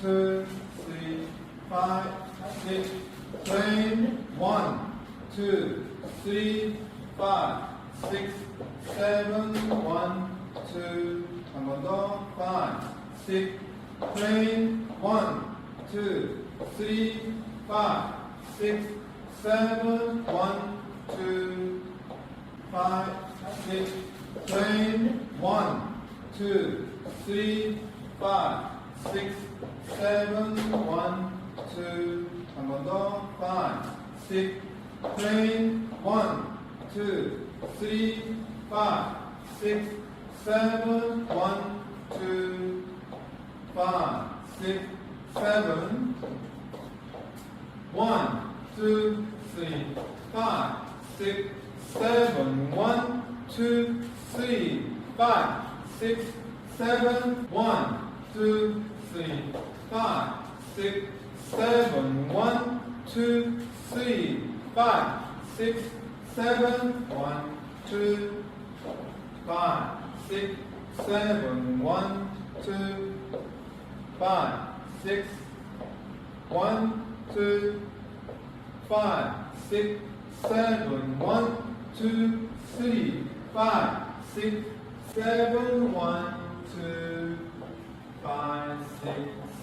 2, 3, 5, 6, train 1, 2, 3, 5, 6, 7, 1, 2, 한 번 더, 5, 6, train 1, 2, 3, 5, 6, 7, 1, 2, 5, 6, train 1, 2, 3, 5, 6, 7, 1, 2, 한 번 더, 5, 6, train 1, 2, 3, 5, 6, 7, 1, 2, 5, 6, 7, 1, 2, 3, 5, 6, 7, 1, 2, 3, 5, 6, 7, 1, 2, 3, 5, 6, 7, 1, 2, 3, 5, 6, 7, 1, 2, 5, 6, 7, 1, 2, 5, 6, 1, 2, 5, 6, 7, 1, 2, 3, 5, 6, 7, 1, 2, 5, 6,